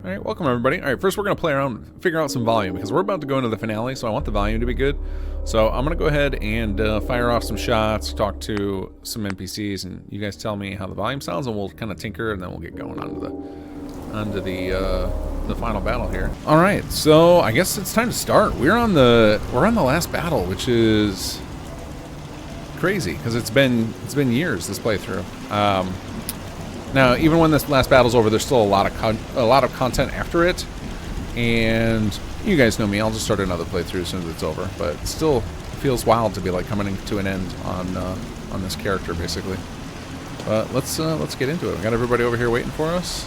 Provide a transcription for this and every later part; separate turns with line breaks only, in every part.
Alright, welcome everybody. Alright, first we're going to play around, figure out some volume, because we're about to go into the finale, so I want the volume to be good. So I'm going to go ahead and fire off some shots, talk to some NPCs, and you guys tell me how the volume sounds, and we'll kind of tinker, and then we'll get going onto the final battle here. Alright, so I guess it's time to start. We're on the last battle, which is crazy, because it's been years, this playthrough. Now, even when this last battle's over, there's still a lot of content after it, and you guys know me. I'll just start another playthrough as soon as it's over. But it still feels wild to be like coming to an end on this character, basically. But let's get into it. We got everybody over here waiting for us.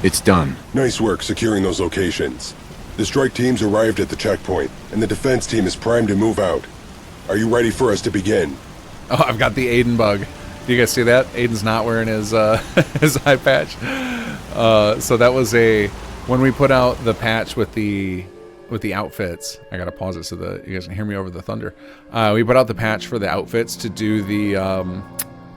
It's done.
Nice work securing those locations. The strike team's arrived at the checkpoint, and the defense team is primed to move out. Are you ready for us to begin?
Oh, I've got the Aiden bug. Do you guys see that? Aiden's not wearing his his eye patch. So that was when we put out the patch with the outfits. I gotta pause it so that you guys can hear me over the thunder. We put out the patch for the outfits to do the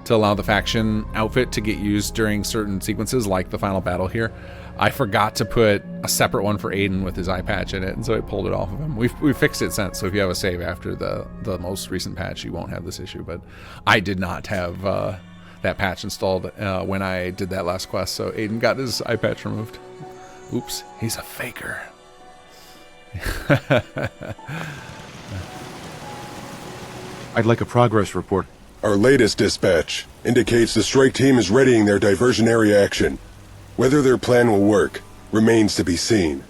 to allow the faction outfit to get used during certain sequences, like the final battle here. I forgot to put a separate one for Aiden with his eye patch in it, and so I pulled it off of him. We fixed it since, so if you have a save after the most recent patch, you won't have this issue. But I did not have that patch installed when I did that last quest, so Aiden got his eye patch removed. Oops, he's a faker.
I'd like a progress report.
Our latest dispatch indicates the strike team is readying their diversionary action. Whether their plan will work remains to be seen.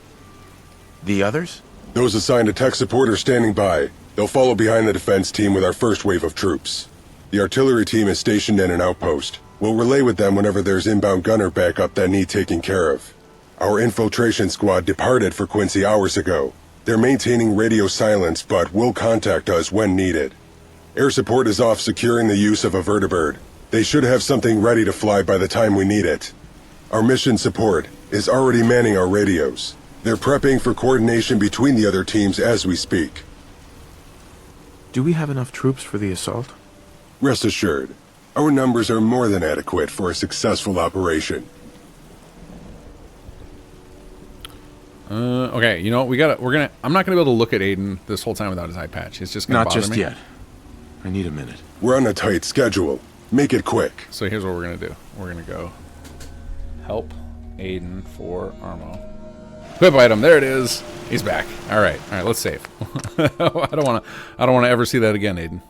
The others?
Those assigned to tech support are standing by. They'll follow behind the defense team with our first wave of troops. The artillery team is stationed in an outpost. We'll relay with them whenever there's inbound gunner backup that need taken care of. Our infiltration squad departed for Quincy hours ago. They're maintaining radio silence, but will contact us when needed. Air support is off securing the use of a vertibird. They should have something ready to fly by the time we need it. Our mission support is already manning our radios. They're prepping for coordination between the other teams as we speak.
Do we have enough troops for the assault?
Rest assured, our numbers are more than adequate for a successful operation.
Okay, you know, I'm not gonna be able to look at Aiden this whole time without his eye patch. He's just gonna bother me.
Not just yet. I need a minute.
We're on a tight schedule. Make it quick.
So here's what we're gonna do. We're gonna go help Aiden for Armo. Equip item, there it is. He's back. All right, let's save. I don't want to ever see that again, Aiden.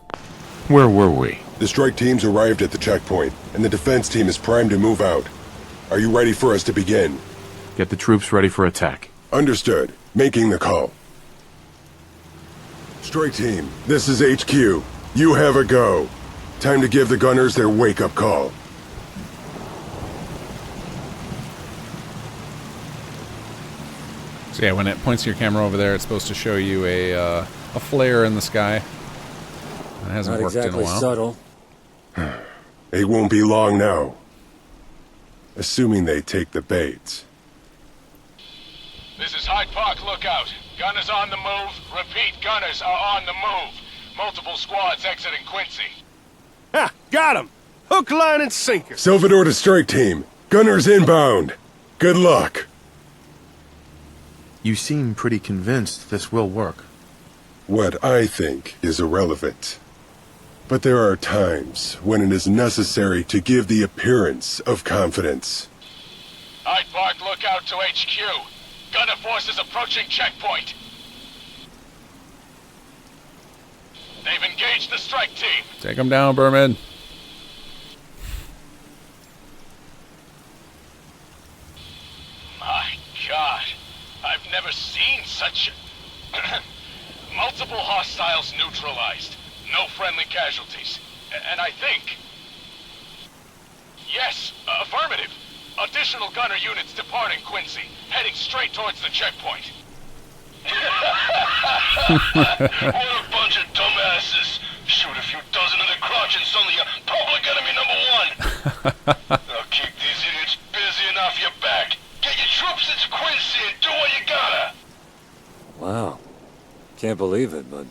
Where were we?
The strike team's arrived at the checkpoint, and the defense team is primed to move out. Are you ready for us to begin?
Get the troops ready for attack.
Understood. Making the call. Strike team, this is HQ. You have a go. Time to give the gunners their wake-up call.
So yeah, when it points to your camera over there, it's supposed to show you a flare in the sky. It hasn't
Not
worked
exactly
in a while.
subtle.
It won't be long now. Assuming they take the bait.
This is Hyde Park Lookout. Gunners on the move. Repeat, gunners are on the move. Multiple squads exiting Quincy.
Ha! Got him! Hook, line, and sinker.
Salvador to strike team. Gunners inbound. Good luck.
You seem pretty convinced this will work.
What I think is irrelevant. But there are times when it is necessary to give the appearance of confidence.
Hyde Park Lookout to HQ. Gunner forces approaching checkpoint. They've engaged the strike team.
Take him down, Berman.
My God. I've never seen such... Multiple hostiles neutralized. No friendly casualties. And I think... Yes, affirmative. Additional gunner units departing Quincy, heading straight towards the checkpoint. What a bunch of dumbasses. Shoot a few dozen of their crotch and suddenly you're public enemy #1. Now keep these idiots busy and off your back. Get your troops into Quincy and do what you gotta.
Wow. Can't believe it, but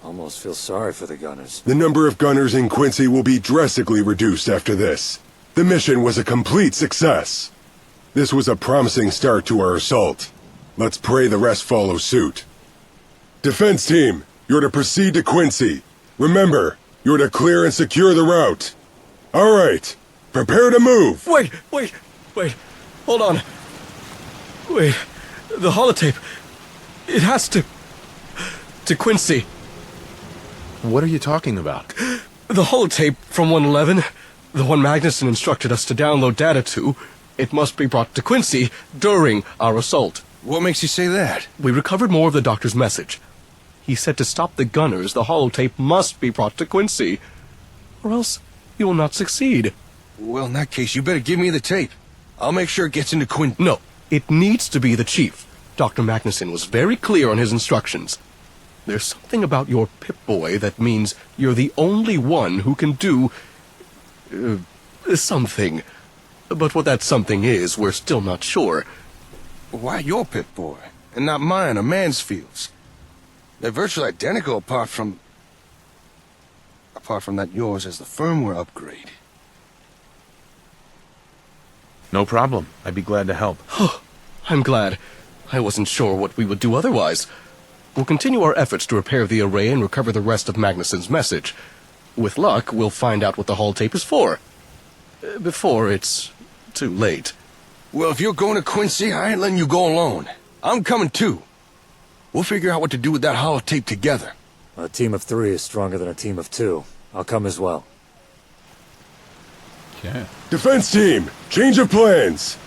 almost feel sorry for the gunners.
The number of gunners in Quincy will be drastically reduced after this. The mission was a complete success. This was a promising start to our assault. Let's pray the rest follow suit. Defense team, you're to proceed to Quincy. Remember, you're to clear and secure the route. All right, prepare to move.
Wait. Hold on. Wait, the holotape. It has to Quincy.
What are you talking about?
The holotape from 111, the one Magnuson instructed us to download data to, it must be brought to Quincy during our assault.
What makes you say that?
We recovered more of the doctor's message. He said to stop the gunners, the holotape must be brought to Quincy, or else you will not succeed.
Well, in that case, you better give me the tape. I'll make sure it gets into Quinn.
No, it needs to be the chief. Dr. Magnuson was very clear on his instructions. There's something about your Pip-Boy that means you're the only one who can do... something. But what that something is, we're still not sure.
Why your Pip-Boy, and not mine or Mansfield's? They're virtually identical apart from that yours is the firmware upgrade.
No problem. I'd be glad to help.
I'm glad. I wasn't sure what we would do otherwise. We'll continue our efforts to repair the array and recover the rest of Magnuson's message. With luck, we'll find out what the holotape is for. Before it's too late.
Well, if you're going to Quincy, I ain't letting you go alone. I'm coming too. We'll figure out what to do with that holotape together.
A team of 3 is stronger than a team of 2. I'll come as well.
Okay.
Defense team, change of plans.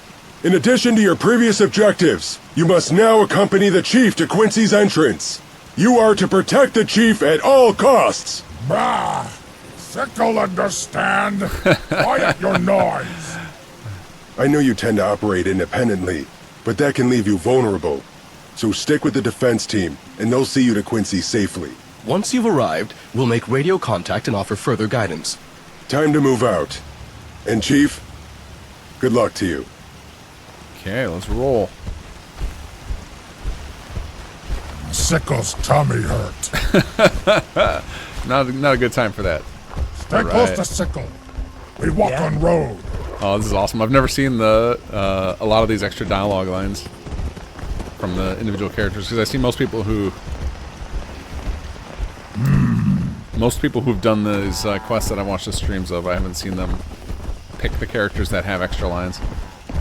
In addition to your previous objectives, you must now accompany the chief to Quincy's entrance. You are to protect the chief at all costs.
Bah! Sickle understand. Quiet your noise.
I know you tend to operate independently, but that can leave you vulnerable. So stick with the defense team, and they'll see you to Quincy safely.
Once you've arrived, we'll make radio contact and offer further guidance.
Time to move out. And Chief, good luck to you.
Okay, let's roll.
Sickle's tummy hurt.
Not a good time for that.
Stay close to Sickle. We walk on road.
Oh, this is awesome. I've never seen a lot of these extra dialogue lines from the individual characters, because I see most people who've done these quests that I watched the streams of, I haven't seen them pick the characters that have extra lines.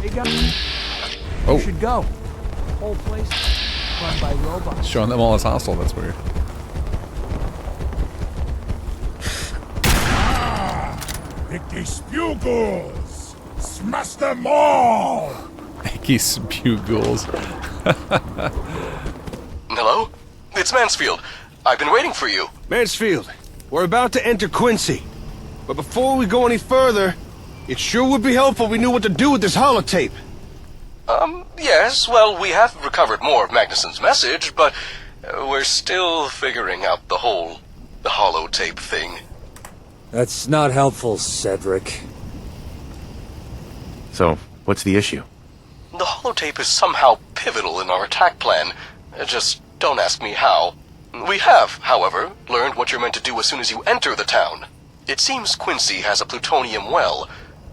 Hey guys, you should go. Whole place run by robots.
Showing them all as hostile, that's weird.
Icky spugles. Smash them all.
Icky spugles.
Hello? It's Mansfield. I've been waiting for you.
Mansfield, we're about to enter Quincy. But before we go any further, it sure would be helpful if we knew what to do with this holotape.
Yes, well, we have recovered more of Magnuson's message, but we're still figuring out the holotape thing.
That's not helpful, Cedric.
So, what's the issue?
The holotape is somehow pivotal in our attack plan. Just don't ask me how. We have, however, learned what you're meant to do as soon as you enter the town. It seems Quincy has a plutonium well,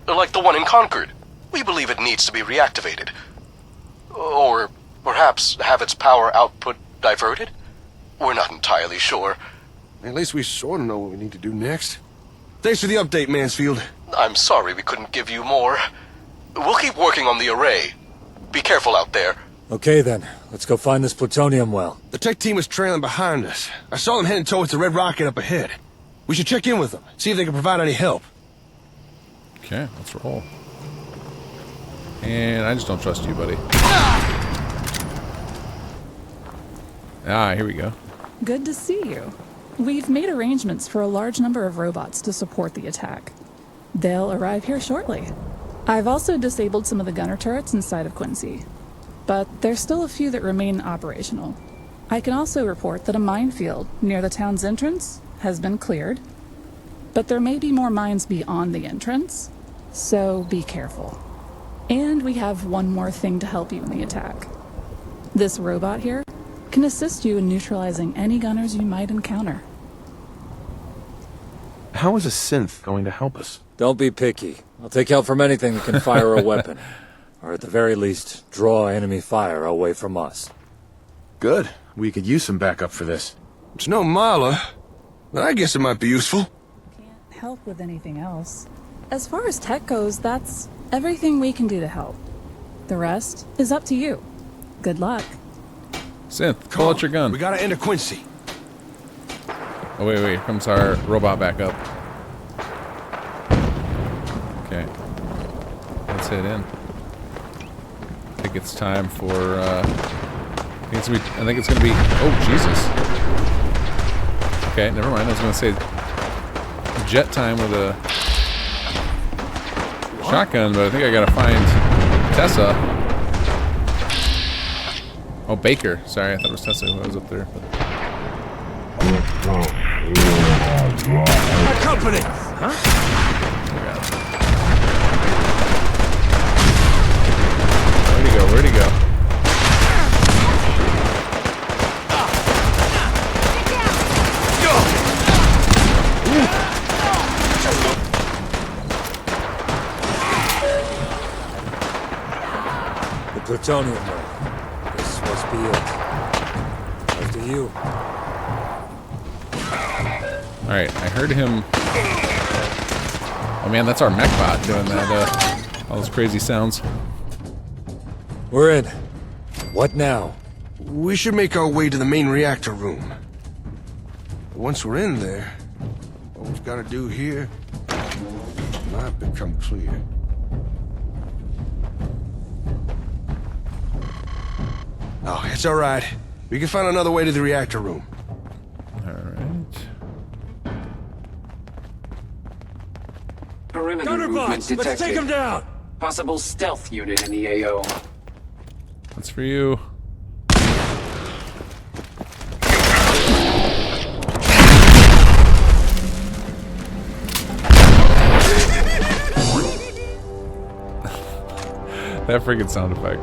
like the one in Concord. We believe it needs to be reactivated. Or perhaps have its power output diverted? We're not entirely sure.
At least we sort of know what we need to do next. Thanks for the update, Mansfield.
I'm sorry we couldn't give you more. We'll keep working on the array. Be careful out there.
Okay then, let's go find this plutonium well.
The tech team is trailing behind us. I saw them heading towards the red rocket up ahead. We should check in with them, see if they can provide any help.
Okay, let's roll. And I just don't trust you, buddy. Ah, here we go.
Good to see you. We've made arrangements for a large number of robots to support the attack. They'll arrive here shortly. I've also disabled some of the gunner turrets inside of Quincy, but there's still a few that remain operational. I can also report that a minefield near the town's entrance has been cleared, but there may be more mines beyond the entrance, so be careful. And we have one more thing to help you in the attack. This robot here can assist you in neutralizing any gunners you might encounter.
How is a synth going to help us?
Don't be picky. I'll take help from anything that can fire a weapon. Or at the very least, draw enemy fire away from us.
Good. We could use some backup for this.
It's no Mala, but I guess it might be useful.
Can't help with anything else. As far as tech goes, that's everything we can do to help. The rest is up to you. Good luck.
Synth, pull out your gun.
We gotta enter Quincy.
Oh, wait, here comes our robot back up. Okay. Let's head in. I think it's time for, I think it's gonna be, oh, Jesus. Okay, never mind. I was gonna say jet time with a shotgun, but I think I gotta find Tessa. Oh, Baker. Sorry, I thought it was Tessa who was up there.
My company! Huh?
Where'd he go?
The plutonium ray. This must be it. After you.
Alright, I heard him. Oh man, that's our mech bot doing that, all those crazy sounds.
We're in. What now?
We should make our way to the main reactor room. Once we're in there, what we've got to do here might become clear. Oh, it's all right. We can find another way to the reactor room.
Alright.
Perimeter
Gunner
movement
bots!
detected.
Let's take him down!
Possible stealth unit in the AO.
That's for you. That freaking sound effect.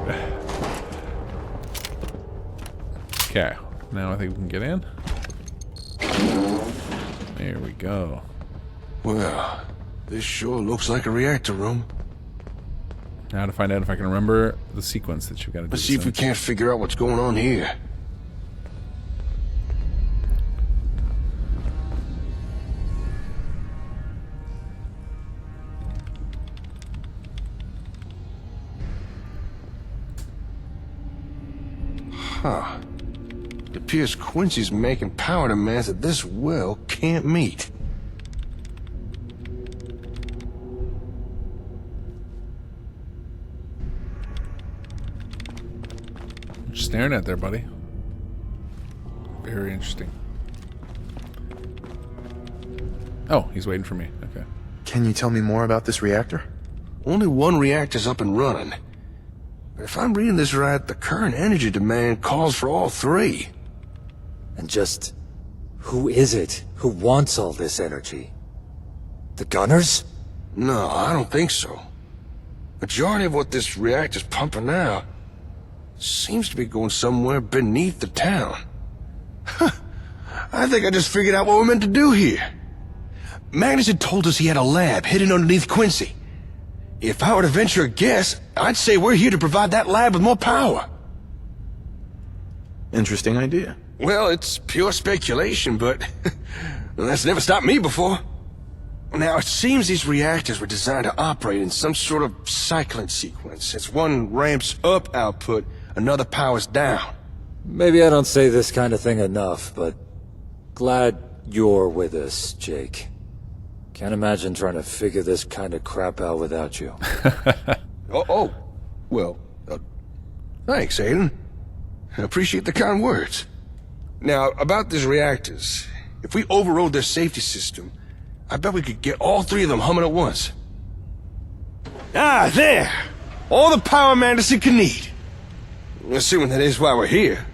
Okay, now I think we can get in. There we go.
Well, this sure looks like a reactor room.
Now to find out if I can remember the sequence that you've got to do.
Let's see if we can't figure out what's going on here. Huh. It appears Quincy's making power demands that this well can't meet.
What you staring at there, buddy? Very interesting. Oh, he's waiting for me. Okay.
Can you tell me more about this reactor?
Only one reactor's up and running. But if I'm reading this right, the current energy demand calls for all three.
And just... who is it who wants all this energy? The gunners?
No, I don't think so. Majority of what this reactor's pumping out seems to be going somewhere beneath the town. I think I just figured out what we're meant to do here. Magnus had told us he had a lab hidden underneath Quincy. If I were to venture a guess, I'd say we're here to provide that lab with more power.
Interesting idea.
Well, it's pure speculation, but that's never stopped me before. Now, it seems these reactors were designed to operate in some sort of cycling sequence. As one ramps up output, another powers down.
Maybe I don't say this kind of thing enough, but glad you're with us, Jake. Can't imagine trying to figure this kind of crap out without you.
Well, thanks, Aiden. I appreciate the kind words. Now, about these reactors, if we overrode their safety system, I bet we could get all three of them humming at once. Ah, there! All the power Madison can need. Assuming that is why we're here.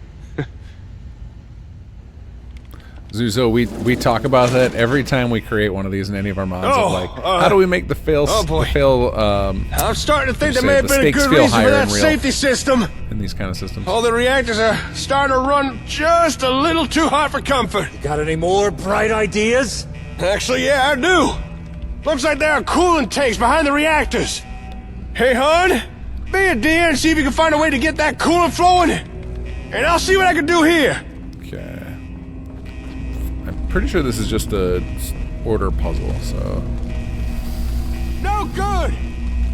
Zuzo, we talk about that every time we create one of these in any of our mods. How do we make the fail?
I'm starting to think there may have been a
stakes
good
feel
reason for
higher
that
in real
safety system.
in these kind of systems?
All the reactors are starting to run just a little too hot for comfort.
You got any more bright ideas?
Actually, yeah, I do. Looks like there are coolant tanks behind the reactors. Hey, hon, Be a dear and see if you can find a way to get that coolant flowing. And I'll see what I can do here.
Okay. I'm pretty sure this is just a order puzzle, so...
No good!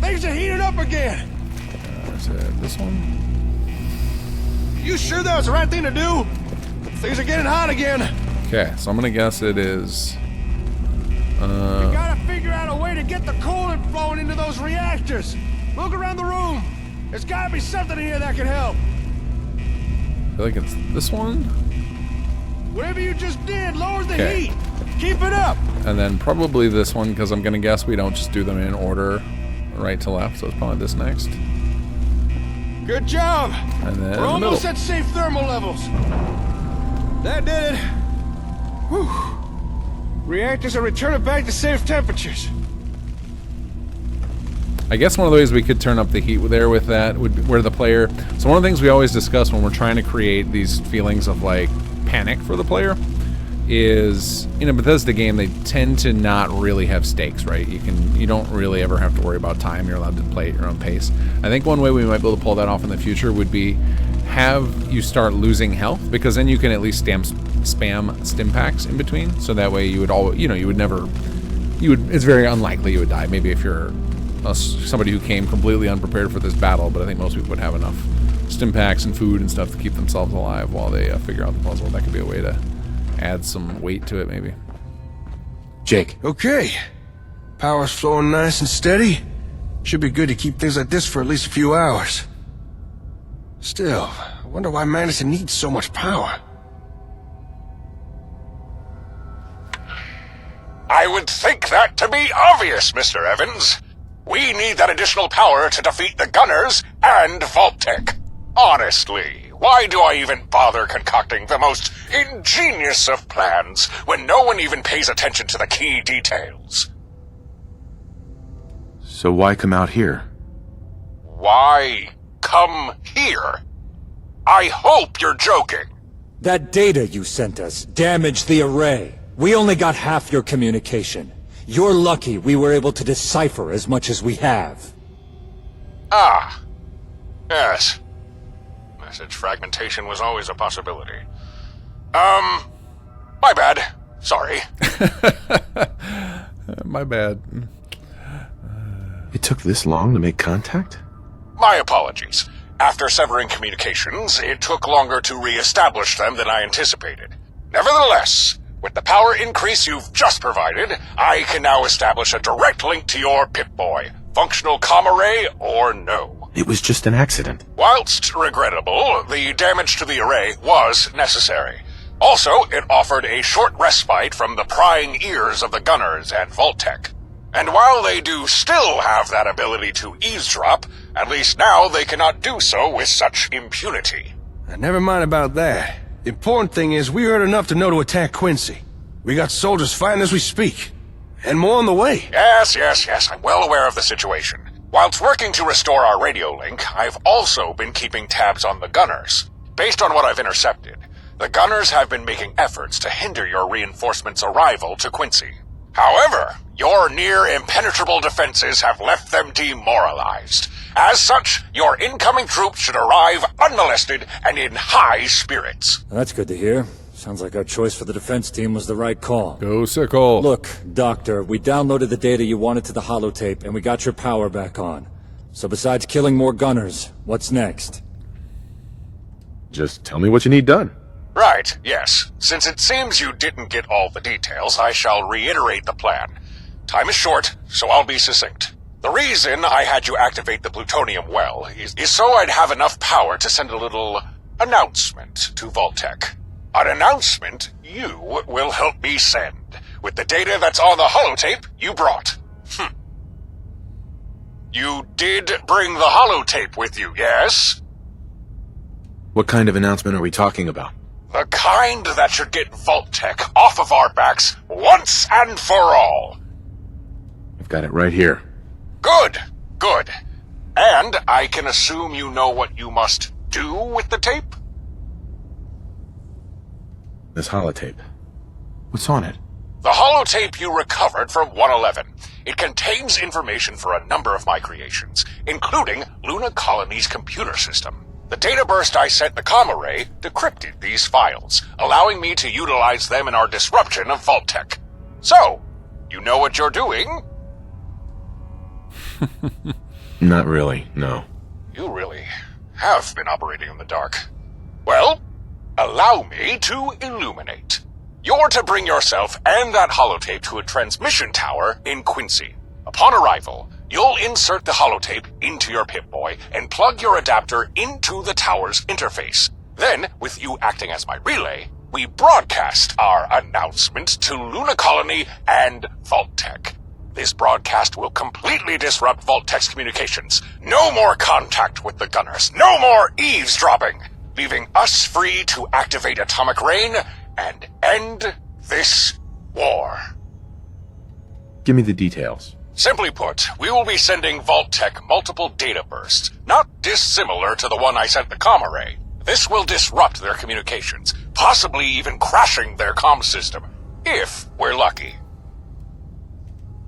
Things are heating up again.
Is it this one?
You sure that was the right thing to do? Things are getting hot again.
Okay, so I'm gonna guess it is...
We gotta figure out a way to get the coolant flowing into those reactors. Look around the room. There's gotta be something in here that can help.
I feel like it's this one?
Whatever you just did, lower the
Okay.
heat. Keep it up.
And then probably this one, because I'm gonna guess we don't just do them in order right to left, so it's probably this next.
Good job.
And then
We're
the middle.
almost at safe thermal levels. That did it. Whew. Reactors are returning back to safe temperatures.
I guess one of the ways we could turn up the heat there with that would be where the player... So one of the things we always discuss when we're trying to create these feelings of, like, panic for the player is, in a Bethesda game, they tend to not really have stakes, right? You don't really ever have to worry about time. You're allowed to play at your own pace. I think one way we might be able to pull that off in the future would be have you start losing health, because then you can at least spam stim packs in between, so that way you would it's very unlikely you would die. Maybe if you're somebody who came completely unprepared for this battle, but I think most people would have enough stim packs and food and stuff to keep themselves alive while they figure out the puzzle. That could be a way to add some weight to it, maybe.
Jake.
Okay. Power's flowing nice and steady. Should be good to keep things like this for at least a few hours. Still, I wonder why Madison needs so much power.
I would think that to be obvious, Mr. Evans. We need that additional power to defeat the Gunners and Vault-Tec. Honestly, why do I even bother concocting the most ingenious of plans when no one even pays attention to the key details?
So why come out here?
Why come here? I hope you're joking.
That data you sent us damaged the array. We only got half your communication. You're lucky we were able to decipher as much as we have.
Ah. Yes. Message fragmentation was always a possibility. My bad. Sorry.
My bad.
It took this long to make contact?
My apologies. After severing communications, it took longer to re-establish them than I anticipated. Nevertheless, with the power increase you've just provided, I can now establish a direct link to your Pip-Boy. Functional comm array or no.
It was just an accident.
Whilst regrettable, the damage to the array was necessary. Also, it offered a short respite from the prying ears of the Gunners and Vault-Tec. And while they do still have that ability to eavesdrop, at least now they cannot do so with such impunity.
Never mind about that. The important thing is we heard enough to know to attack Quincy. We got soldiers fighting as we speak. And more on the way.
Yes, I'm well aware of the situation. Whilst working to restore our radio link, I've also been keeping tabs on the Gunners. Based on what I've intercepted, the Gunners have been making efforts to hinder your reinforcements' arrival to Quincy. However, your near-impenetrable defenses have left them demoralized. As such, your incoming troops should arrive unmolested and in high spirits.
That's good to hear. Sounds like our choice for the defense team was the right call.
Go Sickle.
Look, Doctor, we downloaded the data you wanted to the holotape, and we got your power back on. So besides killing more Gunners, what's next?
Just tell me what you need done.
Right, yes. Since it seems you didn't get all the details, I shall reiterate the plan. Time is short, so I'll be succinct. The reason I had you activate the plutonium well is so I'd have enough power to send a little announcement to Vault-Tec. An announcement you will help me send, with the data that's on the holotape you brought. You did bring the holotape with you, yes?
What kind of announcement are we talking about?
The kind that should get Vault-Tec off of our backs once and for all.
I've got it right here.
Good. And I can assume you know what you must do with the tape?
This holotape. What's on it?
The holotape you recovered from 111. It contains information for a number of my creations, including Luna Colony's computer system. The data burst I sent the comm array decrypted these files, allowing me to utilize them in our disruption of Vault Tech. So, you know what you're doing?
Not really, no.
You really have been operating in the dark. Well, allow me to illuminate. You're to bring yourself and that holotape to a transmission tower in Quincy. Upon arrival, you'll insert the holotape into your Pip-Boy and plug your adapter into the tower's interface. Then, with you acting as my relay, we broadcast our announcement to Luna Colony and Vault Tech. This broadcast will completely disrupt Vault Tech's communications. No more contact with the Gunners. No more eavesdropping. Leaving us free to activate Atomic Rain and end this war.
Give me the details.
Simply put, we will be sending Vault Tech multiple data bursts, not dissimilar to the one I sent the comm array. This will disrupt their communications, possibly even crashing their comm system, if we're lucky.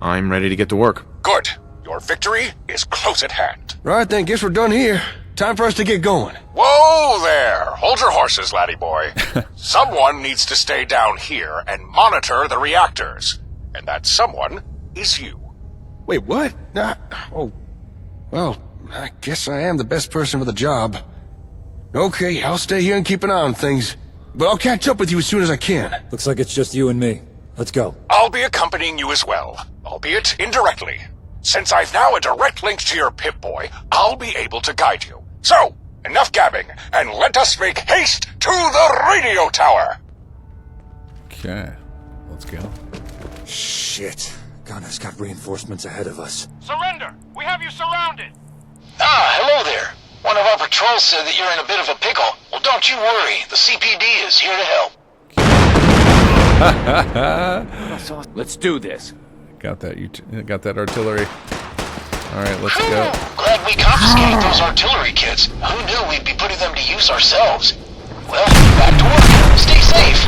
I'm ready to get to work.
Good. Your victory is close at hand.
Right then, guess we're done here. Time for us to get going.
Whoa there! Hold your horses, laddie boy. Someone needs to stay down here and monitor the reactors. And that someone is you.
Wait, what? Oh, well, I guess I am the best person for the job. Okay, I'll stay here and keep an eye on things. But I'll catch up with you as soon as I can.
Looks like it's just you and me. Let's go.
I'll be accompanying you as well, albeit indirectly. Since I've now a direct link to your Pip-Boy, I'll be able to guide you. So, enough gabbing, and let us make haste to the radio tower!
Okay, let's go.
Shit. Gunner's got reinforcements ahead of us.
Surrender! We have you surrounded!
Ah, hello there. One of our patrols said that you're in a bit of a pickle. Well, don't you worry. The CPD is here to help.
Let's do this.
Got that. Got that artillery. All right, let's go.
Glad we confiscated those artillery kits. Who knew we'd be putting them to use ourselves? Well, back to work. Stay safe.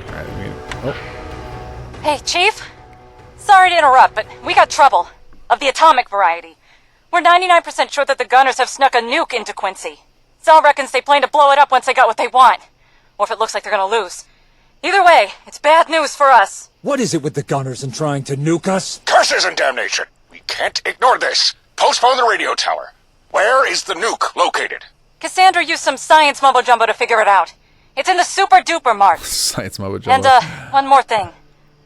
All right, oh.
Hey, Chief? Sorry to interrupt, but we got trouble. Of the atomic variety. We're 99% sure that the Gunners have snuck a nuke into Quincy. Sal reckons they plan to blow it up once they got what they want. Or if it looks like they're gonna lose. Either way, it's bad news for us.
What is it with the Gunners and trying to nuke us?
Curses and damnation! We can't ignore this. Postpone the radio tower. Where is the nuke located?
Cassandra used some science mumbo-jumbo to figure it out. It's in the super-duper mark.
Science mumbo-jumbo.
And, one more thing.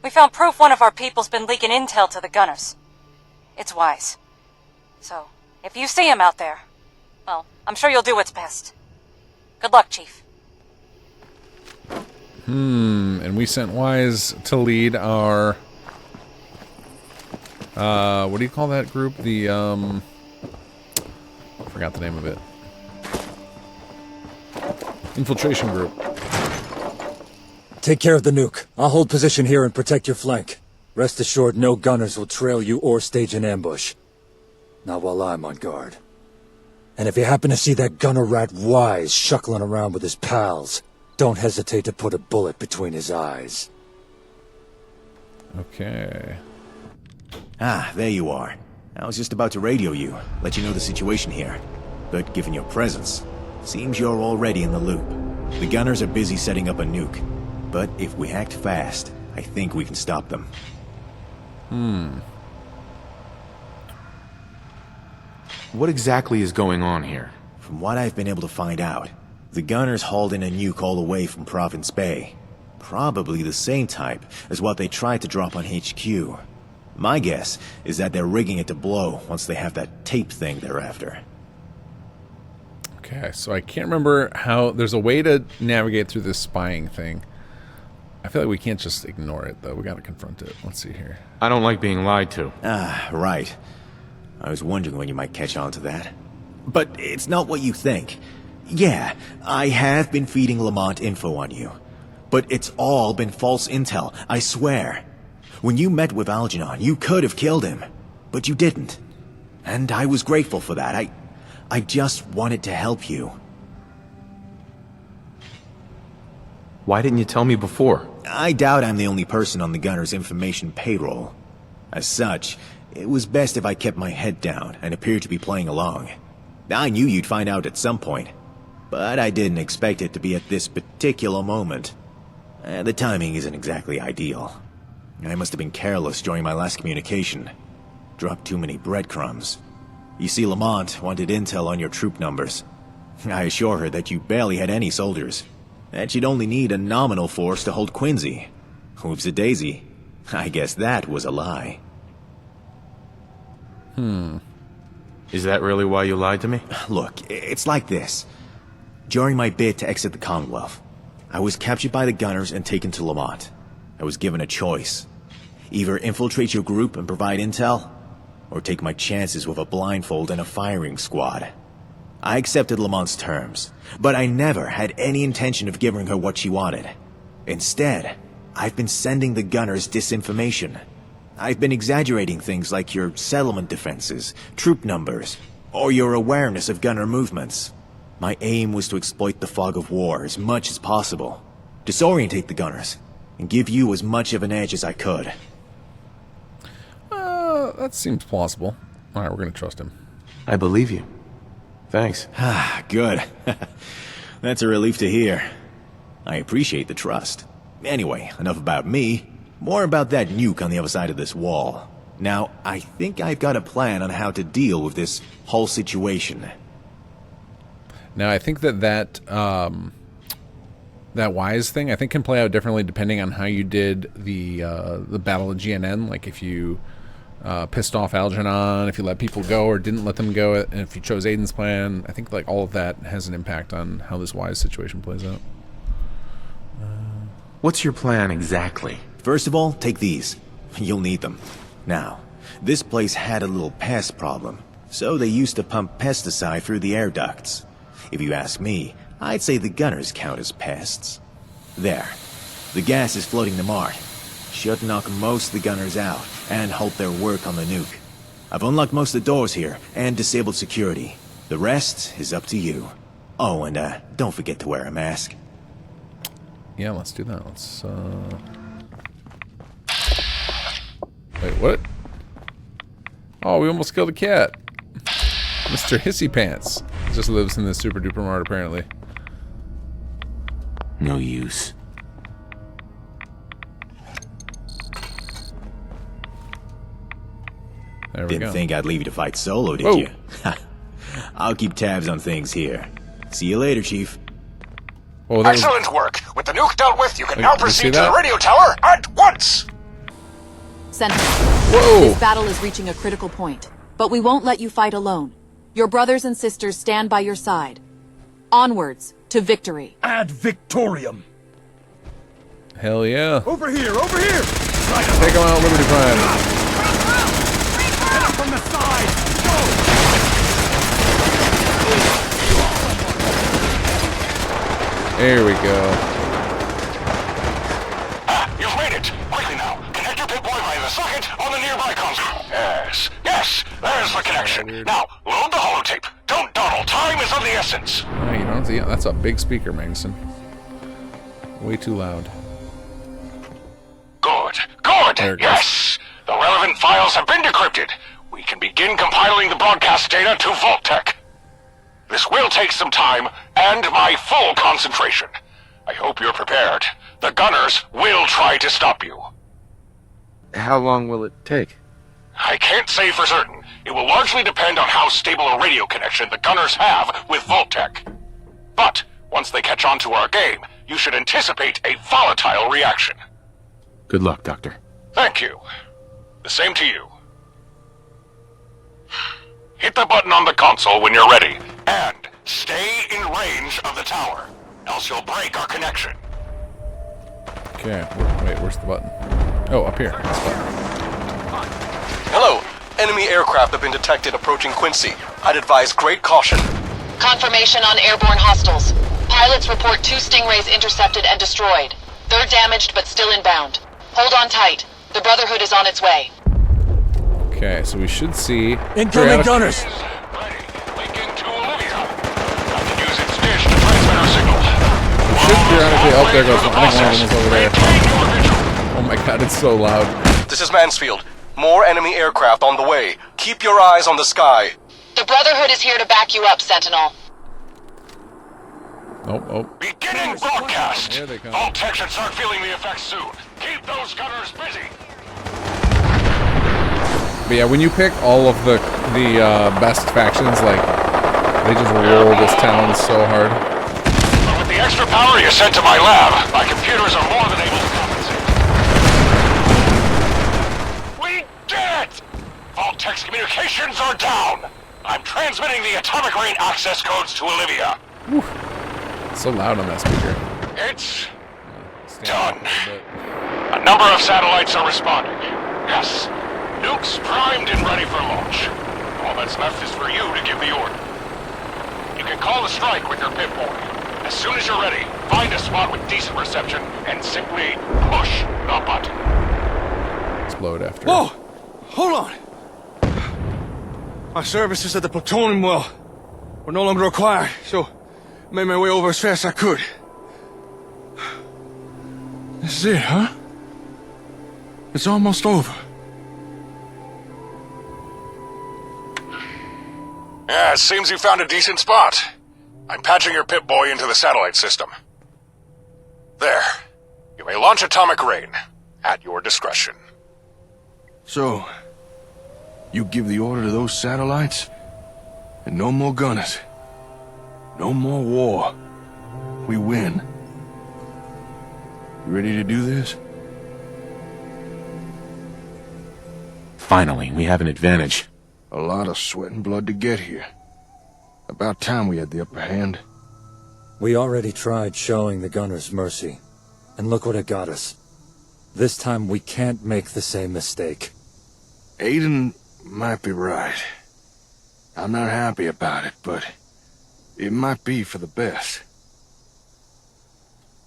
We found proof one of our people's been leaking intel to the Gunners. It's wise. So, if you see him out there, well, I'm sure you'll do what's best. Good luck, Chief.
And we sent Wise to lead our... what do you call that group? The, I forgot the name of it. Infiltration group.
Take care of the nuke. I'll hold position here and protect your flank. Rest assured, no Gunners will trail you or stage an ambush. Not while I'm on guard. And if you happen to see that Gunner rat Wise shuckling around with his pals, don't hesitate to put a bullet between his eyes.
Okay.
Ah, there you are. I was just about to radio you, let you know the situation here. But given your presence, seems you're already in the loop. The Gunners are busy setting up a nuke. But if we act fast, I think we can stop them.
What exactly is going on here?
From what I've been able to find out, the Gunners hauled in a nuke all the way from Province Bay. Probably the same type as what they tried to drop on HQ. My guess is that they're rigging it to blow once they have that tape thing they're after.
Okay, so I can't remember how... There's a way to navigate through this spying thing. I feel like we can't just ignore it, though. We gotta confront it. Let's see here.
I don't like being lied to.
Ah, right. I was wondering when you might catch on to that. But it's not what you think. Yeah, I have been feeding Lamont info on you. But it's all been false intel, I swear. When you met with Algernon, you could have killed him. But you didn't. And I was grateful for that. I just wanted to help you.
Why didn't you tell me before?
I doubt I'm the only person on the gunner's information payroll. As such, it was best if I kept my head down and appeared to be playing along. I knew you'd find out at some point, but I didn't expect it to be at this particular moment. The timing isn't exactly ideal. I must have been careless during my last communication. Dropped too many breadcrumbs. You see, Lamont wanted intel on your troop numbers. I assure her that you barely had any soldiers, that you'd only need a nominal force to hold Quincy. Whoops-a-daisy. I guess that was a lie.
Is that really why you lied to me?
Look, it's like this. During my bid to exit the Commonwealth, I was captured by the gunners and taken to Lamont. I was given a choice. Either infiltrate your group and provide intel, or take my chances with a blindfold and a firing squad. I accepted Lamont's terms, but I never had any intention of giving her what she wanted. Instead, I've been sending the gunners disinformation. I've been exaggerating things like your settlement defenses, troop numbers, or your awareness of gunner movements. My aim was to exploit the fog of war as much as possible, disorientate the gunners, and give you as much of an edge as I could.
That seems plausible. Alright, we're gonna trust him.
I believe you. Thanks.
Good. That's a relief to hear. I appreciate the trust. Anyway, enough about me. More about that nuke on the other side of this wall. Now, I think I've got a plan on how to deal with this whole situation.
Now, I think that Wise thing, I think, can play out differently depending on how you did the Battle of GNN. Like, if you pissed off Algernon, if you let people go or didn't let them go, and if you chose Aiden's plan, I think, like, all of that has an impact on how this Wise situation plays out.
What's your plan exactly?
First of all, take these. You'll need them. Now, this place had a little pest problem, so they used to pump pesticide through the air ducts. If you ask me, I'd say the gunners count as pests. There. The gas is floating to Mart. Should knock most of the gunners out and halt their work on the nuke. I've unlocked most of the doors here and disabled security. The rest is up to you. Oh, and don't forget to wear a mask.
Yeah, let's do that. Let's, Wait, what? Oh, we almost killed a cat. Mr. Hissy Pants. Just lives in this super duper mart, apparently.
No use.
There we go.
Didn't think I'd leave you to fight solo, did
Whoa.
you? I'll keep tabs on things here. See you later, Chief.
Oh,
Excellent work. With the nuke dealt with, you can now
you see
proceed to
that?
the radio tower at once.
Sentinel,
Whoa!
this battle is reaching a critical point, but we won't let you fight alone. Your brothers and sisters stand by your side. Onwards to victory.
Ad Victorium.
Hell yeah.
Over here, over here!
Take him out, Liberty Prime.
Get up from the side!
There we go.
You've made it. Quickly now. Connect your Pip-Boy via the socket on the nearby console. Yes. Yes. There's the connection. Now, load the holotape. Don't dawdle. Time is of the essence.
Oh, you don't see, that's a big speaker, Magnuson. Way too loud.
Good. Good.
There it goes.
Yes. The relevant files have been decrypted. We can begin compiling the broadcast data to Vault-Tec. This will take some time and my full concentration. I hope you're prepared. The gunners will try to stop you.
How long will it take?
I can't say for certain. It will largely depend on how stable a radio connection the gunners have with Vault-Tec. But once they catch on to our game, you should anticipate a volatile reaction.
Good luck, Doctor.
Thank you. The same to you. Hit the button on the console when you're ready, and stay in range of the tower, else you'll break our connection.
Okay, wait, where's the button? Oh, up here.
Hello. Enemy aircraft have been detected approaching Quincy. I'd advise great caution.
Confirmation on airborne hostiles. Pilots report 2 Stingrays intercepted and destroyed. They're damaged but still inbound. Hold on tight. The Brotherhood is on its way.
Okay, so we should see...
Incoming gunners!
Ready. Linking to Olivia. I can use its dish to transmit our signal.
periodically. Oh, there goes one. I think one of them is over there. Oh my god, it's so loud.
This is Mansfield. More enemy aircraft on the way. Keep your eyes on the sky.
The Brotherhood is here to back you up, Sentinel.
Oh.
Beginning broadcast.
Here they come.
All tech should start feeling the effects soon. Keep those gunners busy.
But yeah, when you pick all of the best factions, like, they just roll this town so hard.
But with the extra power you sent to my lab, my computers are more than able to compensate. We did it! Vault-Tech's communications are down. I'm transmitting the atomic rain access codes to Olivia.
Whew. So loud on that speaker.
It's done. A number of satellites are responding. Yes. Nukes primed and ready for launch. All that's left is for you to give the order. You can call the strike with your Pip-Boy. As soon as you're ready, find a spot with decent reception and simply push the button.
Explode after.
Whoa! Hold on! My services at the plutonium well were no longer required, so made my way over as fast as I could. This is it, huh? It's almost over.
Yeah, it seems you found a decent spot. I'm patching your Pip-Boy into the satellite system. There. You may launch atomic rain at your discretion.
So, you give the order to those satellites, and no more gunners. No more war. We win. You ready to do this?
Finally, we have an advantage.
A lot of sweat and blood to get here. About time we had the upper hand.
We already tried showing the gunners mercy, and look what it got us. This time we can't make the same mistake.
Aiden might be right. I'm not happy about it, but it might be for the best.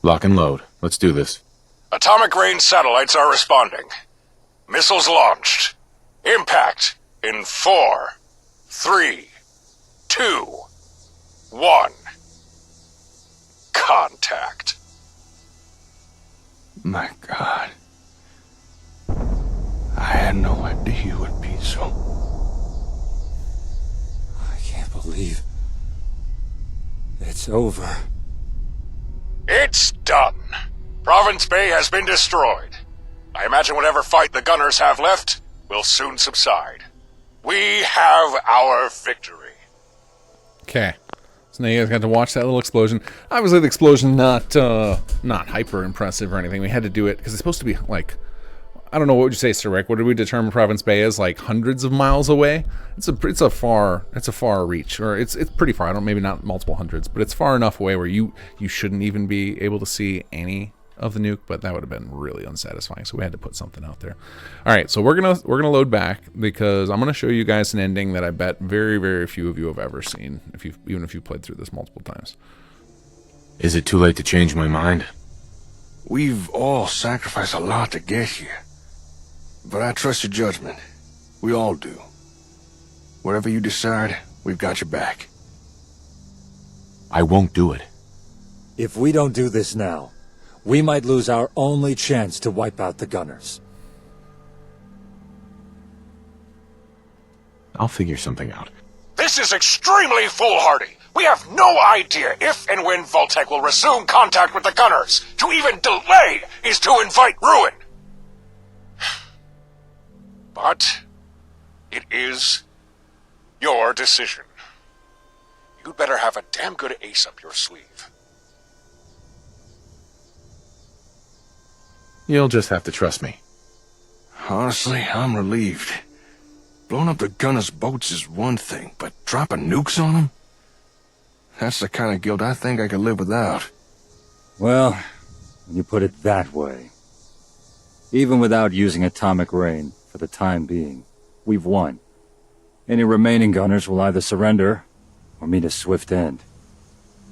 Lock and load. Let's do this.
Atomic rain satellites are responding. Missiles launched. Impact in 4, 3, 2, 1. Contact.
My God. I had no idea it would be so.
I can't believe it's over.
It's done. Province Bay has been destroyed. I imagine whatever fight the gunners have left will soon subside. We have our victory.
Okay. So now you guys got to watch that little explosion. Obviously the explosion not hyper impressive or anything. We had to do it because it's supposed to be like, I don't know, what would you say, Sir Rick? What did we determine Province Bay is? Like hundreds of miles away? It's a far reach, or it's pretty far. I don't, maybe not multiple hundreds, but it's far enough away where you shouldn't even be able to see any of the nuke, but that would have been really unsatisfying. So we had to put something out there. All right, so we're gonna load back because I'm gonna show you guys an ending that I bet very, very few of you have ever seen, even if you've played through this multiple times.
Is it too late to change my mind?
We've all sacrificed a lot to get here. But I trust your judgment. We all do. Whatever you decide, we've got your back.
I won't do it.
If we don't do this now, we might lose our only chance to wipe out the gunners.
I'll figure something out.
This is extremely foolhardy. We have no idea if and when Vault-Tec will resume contact with the gunners. To even delay is to invite ruin. But it is your decision. You'd better have a damn good ace up your sleeve.
You'll just have to trust me.
Honestly, I'm relieved. Blowing up the gunners' boats is one thing, but dropping nukes on them? That's the kind of guilt I think I could live without.
Well, when you put it that way. Even without using atomic rain, for the time being, we've won. Any remaining gunners will either surrender or meet a swift end.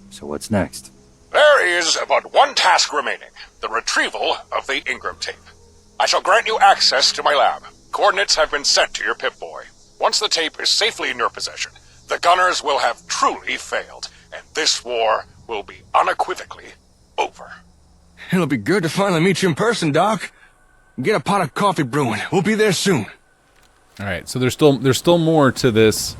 So what's next?
There is but one task remaining, the retrieval of the Ingram tape. I shall grant you access to my lab. Coordinates have been sent to your Pip-Boy. Once the tape is safely in your possession, the gunners will have truly failed, and this war will be unequivocally over.
It'll be good to finally meet you in person, Doc. Get a pot of coffee brewing. We'll be there soon.
All right, so there's still more to this.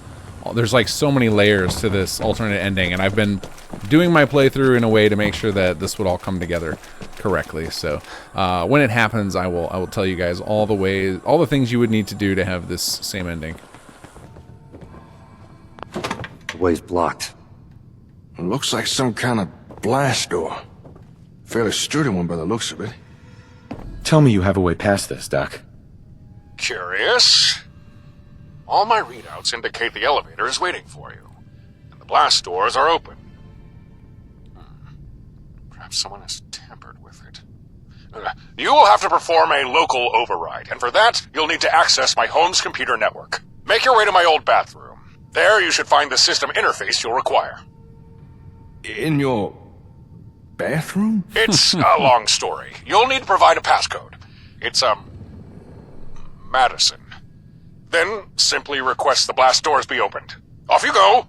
There's like so many layers to this alternate ending, and I've been doing my playthrough in a way to make sure that this would all come together correctly. So when it happens, I will tell you guys all the things you would need to do to have this same ending.
The way's blocked.
It looks like some kind of blast door. Fairly sturdy one by the looks of it.
Tell me you have a way past this, Doc.
Curious? All my readouts indicate the elevator is waiting for you, and the blast doors are open. Perhaps someone has tampered with it. You will have to perform a local override, and for that, you'll need to access my home's computer network. Make your way to my old bathroom. There you should find the system interface you'll require.
In your bathroom?
It's a long story. You'll need to provide a passcode. It's, Madison. Then simply request the blast doors be opened. Off you go!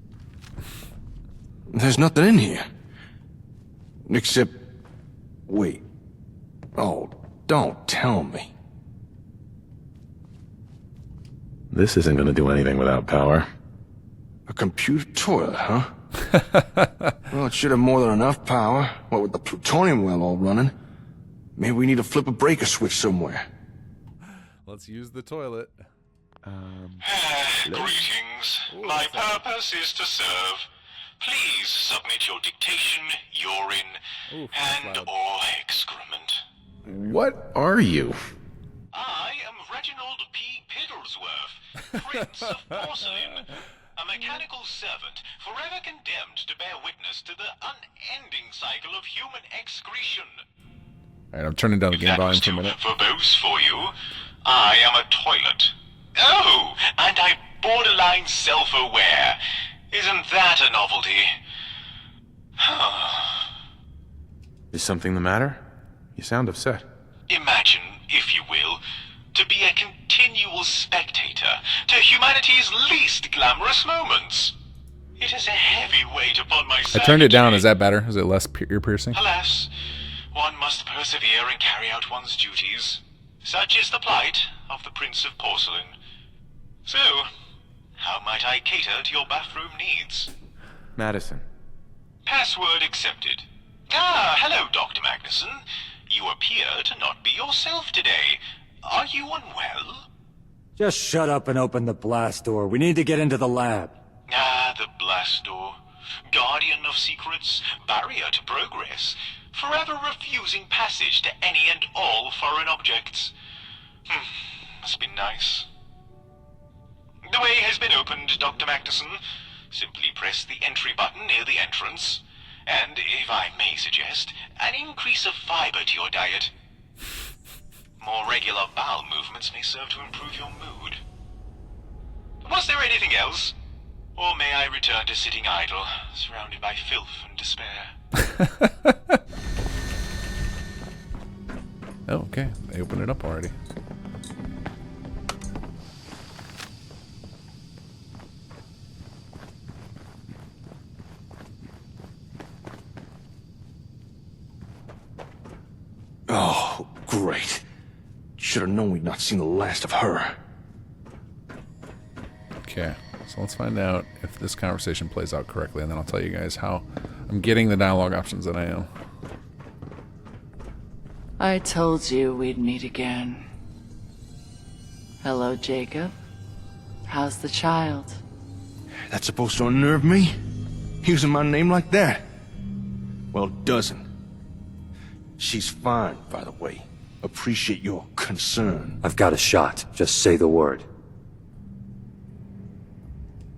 There's nothing in here. Except... wait. Oh, don't tell me.
This isn't gonna do anything without power.
A computer toilet, huh? Well, it should have more than enough power. What with the plutonium well all running. Maybe we need to flip a breaker switch somewhere.
Let's use the toilet.
Greetings. My purpose is to serve. Please submit your dictation, urine, and/or excrement.
What are you?
I am Reginald P. Piddlesworth, Prince of Porcelain, a mechanical servant forever condemned to bear witness to the unending cycle of human excretion.
Alright, I'm turning down the game volume for a minute.
Verbose for you. I am a toilet. Oh, and I'm borderline self-aware. Isn't that a novelty?
Is something the matter? You sound upset.
Imagine, if you will, to be a continual spectator to humanity's least glamorous moments. It is a heavy weight upon my
I turned it down. Is that better? Is it less ear piercing?
Alas, one must persevere and carry out one's duties. Such is the plight of the Prince of Porcelain. So, how might I cater to your bathroom needs?
Madison.
Password accepted. Ah, hello, Dr. Magnuson. You appear to not be yourself today. Are you unwell?
Just shut up and open the blast door. We need to get into the lab.
Ah, the blast door. Guardian of secrets, barrier to progress, forever refusing passage to any and all foreign objects. Must be nice. The way has been opened, Dr. Magnuson. Simply press the entry button near the entrance, and, if I may suggest, an increase of fiber to your diet. More regular bowel movements may serve to improve your mood. Was there anything else? Or may I return to sitting idle, surrounded by filth and despair?
Oh, okay. They opened it up already.
Oh, great. Should have known we'd not seen the last of her.
Okay, so let's find out if this conversation plays out correctly, and then I'll tell you guys how I'm getting the dialogue options that I am.
I told you we'd meet again. Hello, Jacob. How's the child?
That's supposed to unnerve me? Using my name like that? Well, it doesn't. She's fine, by the way. Appreciate your concern.
I've got a shot. Just say the word.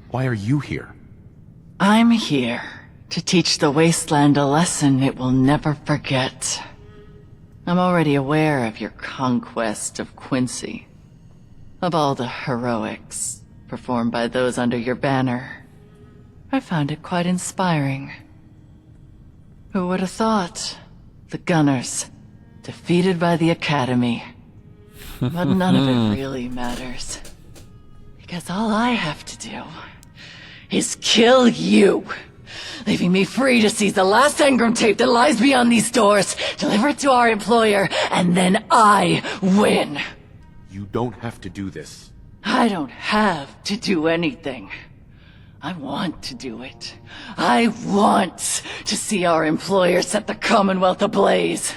Why are you here?
I'm here to teach the Wasteland a lesson it will never forget. I'm already aware of your conquest of Quincy, of all the heroics performed by those under your banner. I found it quite inspiring. Who would have thought? The Gunners, defeated by the Academy. But none of it really matters. Because all I have to do is kill you leaving me free to seize the last engram tape that lies beyond these doors, deliver it to our employer, and then I win.
You don't have to do this.
I don't have to do anything. I want to do it. I want to see our employer set the Commonwealth ablaze.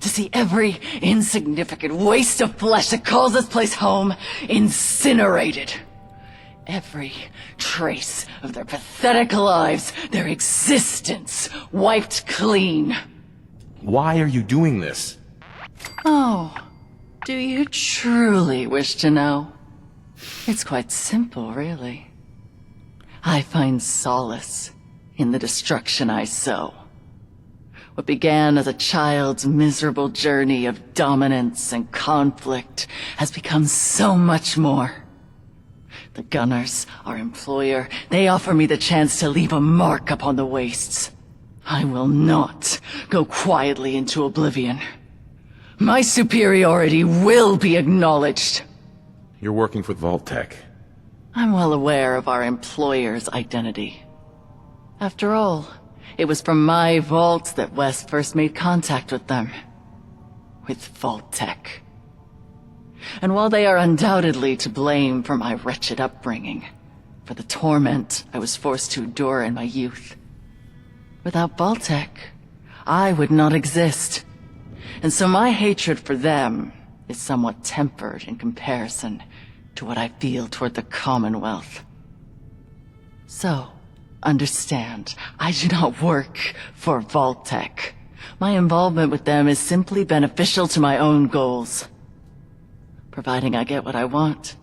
To see every insignificant waste of flesh that calls this place home incinerated. Every trace of their pathetic lives, their existence, wiped clean.
Why are you doing this?
Oh, do you truly wish to know? It's quite simple, really. I find solace in the destruction I sow. What began as a child's miserable journey of dominance and conflict has become so much more. The Gunners, our employer, they offer me the chance to leave a mark upon the wastes. I will not go quietly into oblivion. My superiority will be acknowledged.
You're working for Vault-Tec.
I'm well aware of our employer's identity. After all, it was from my vault that West first made contact with them. With Vault-Tec. And while they are undoubtedly to blame for my wretched upbringing, for the torment I was forced to endure in my youth, without Vault-Tec, I would not exist. And so my hatred for them is somewhat tempered in comparison to what I feel toward the Commonwealth. So, understand, I do not work for Vault-Tec. My involvement with them is simply beneficial to my own goals. Providing I get what I want,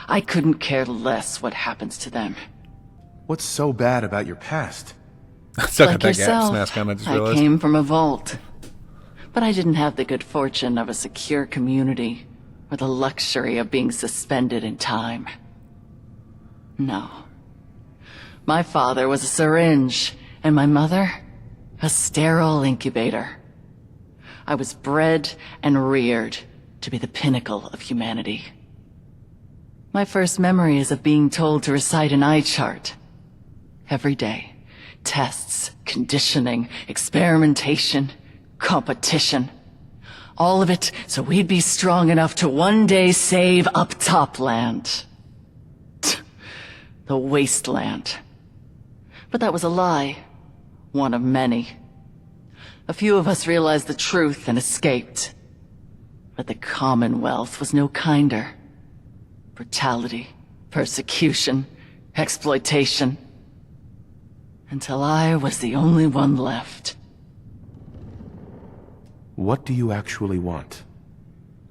I couldn't care less what happens to them.
What's so bad about your past?
Like yourself, I came from a vault. But I didn't have the good fortune of a secure community, or the luxury of being suspended in time. No. My father was a syringe, and my mother, a sterile incubator. I was bred and reared to be the pinnacle of humanity. My first memory is of being told to recite an eye chart. Every day. Tests, conditioning, experimentation, competition. All of it so we'd be strong enough to one day save Up Top Land. The wasteland. But that was a lie. One of many. A few of us realized the truth and escaped. But the Commonwealth was no kinder. Brutality, persecution, exploitation. Until I was the only one left.
What do you actually want?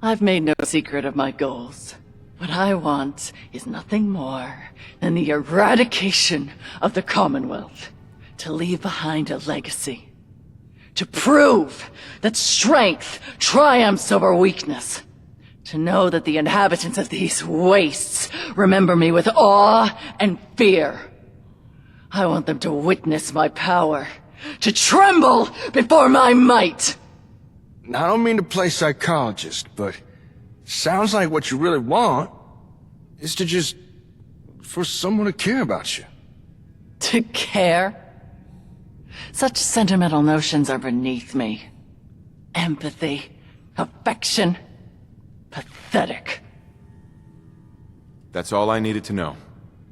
I've made no secret of my goals. What I want is nothing more than the eradication of the Commonwealth. To leave behind a legacy. To prove that strength triumphs over weakness. To know that the inhabitants of these wastes remember me with awe and fear. I want them to witness my power. To tremble before my might.
Now, I don't mean to play psychologist, but sounds like what you really want is to just... for someone to care about you.
To care? Such sentimental notions are beneath me. Empathy, affection, pathetic.
That's all I needed to know.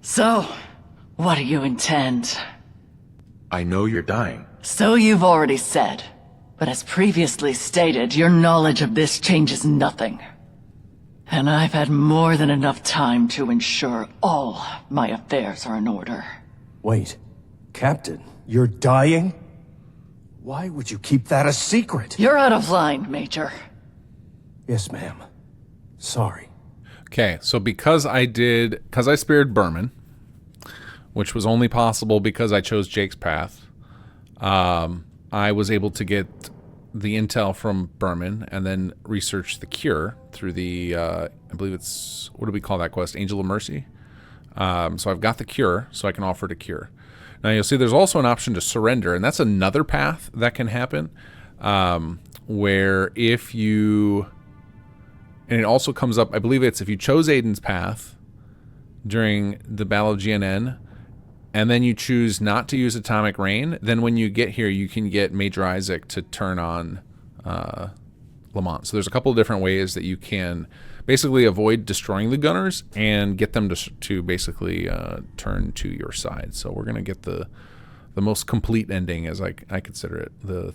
So, what do you intend?
I know you're dying.
So you've already said. But as previously stated, your knowledge of this changes nothing. And I've had more than enough time to ensure all my affairs are in order.
Wait, Captain, you're dying? Why would you keep that a secret?
You're out of line, Major.
Yes, ma'am. Sorry.
Okay, so because I spared Berman, which was only possible because I chose Jake's path, I was able to get the intel from Berman and then research the cure through the, I believe it's, what do we call that quest? Angel of Mercy. So I've got the cure, so I can offer to cure. Now you'll see there's also an option to surrender, and that's another path that can happen, where if you, and it also comes up, I believe it's if you chose Aiden's path during the Battle of GNN, and then you choose not to use atomic rain, then when you get here, you can get Major Isaac to turn on Lamont. So there's a couple of different ways that you can basically avoid destroying the gunners and get them to basically turn to your side. So we're going to get the most complete ending, as I consider it, the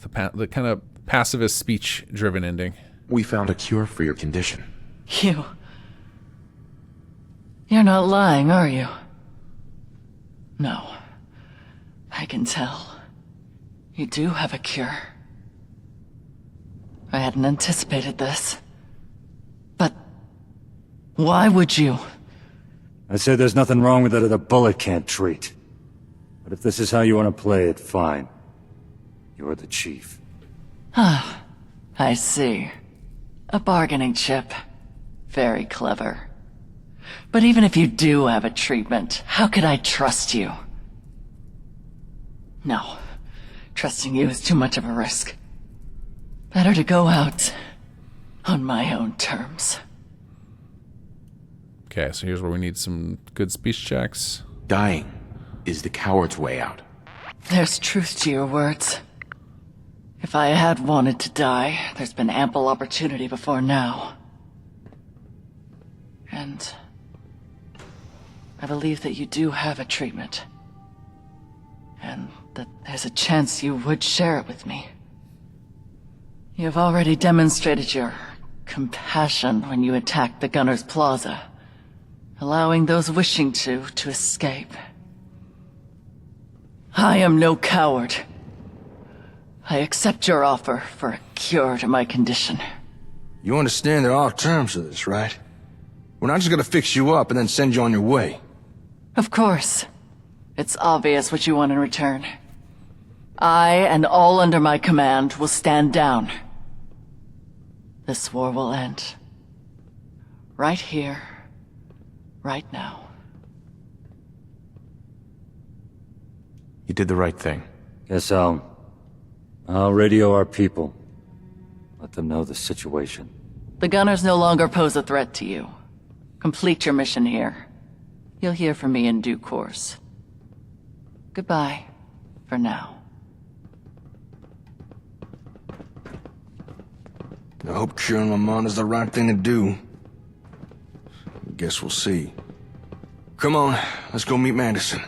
kind of pacifist speech-driven ending.
We found a cure for your condition.
You're not lying, are you? No. I can tell. You do have a cure. I hadn't anticipated this. But why would you?
I said there's nothing wrong with it that a bullet can't treat. But if this is how you want to play it, fine. You're the chief.
Ah, I see. A bargaining chip. Very clever. But even if you do have a treatment, how could I trust you? No. Trusting you is too much of a risk. Better to go out on my own terms.
Okay, so here's where we need some good speech checks.
Dying is the coward's way out.
There's truth to your words. If I had wanted to die, there's been ample opportunity before now. And I believe that you do have a treatment. And that there's a chance you would share it with me. You've already demonstrated your compassion when you attacked the Gunner's Plaza, allowing those wishing to escape. I am no coward. I accept your offer for a cure to my condition.
You understand there are terms to this, right? We're not just gonna fix you up and then send you on your way.
Of course. It's obvious what you want in return. I and all under my command will stand down. This war will end. Right here. Right now.
You did the right thing.
Guess I'll radio our people. Let them know the situation.
The Gunners no longer pose a threat to you. Complete your mission here. You'll hear from me in due course. Goodbye, for now.
I hope curing Lamont is the right thing to do. Guess we'll see. Come on, let's go meet Manderson.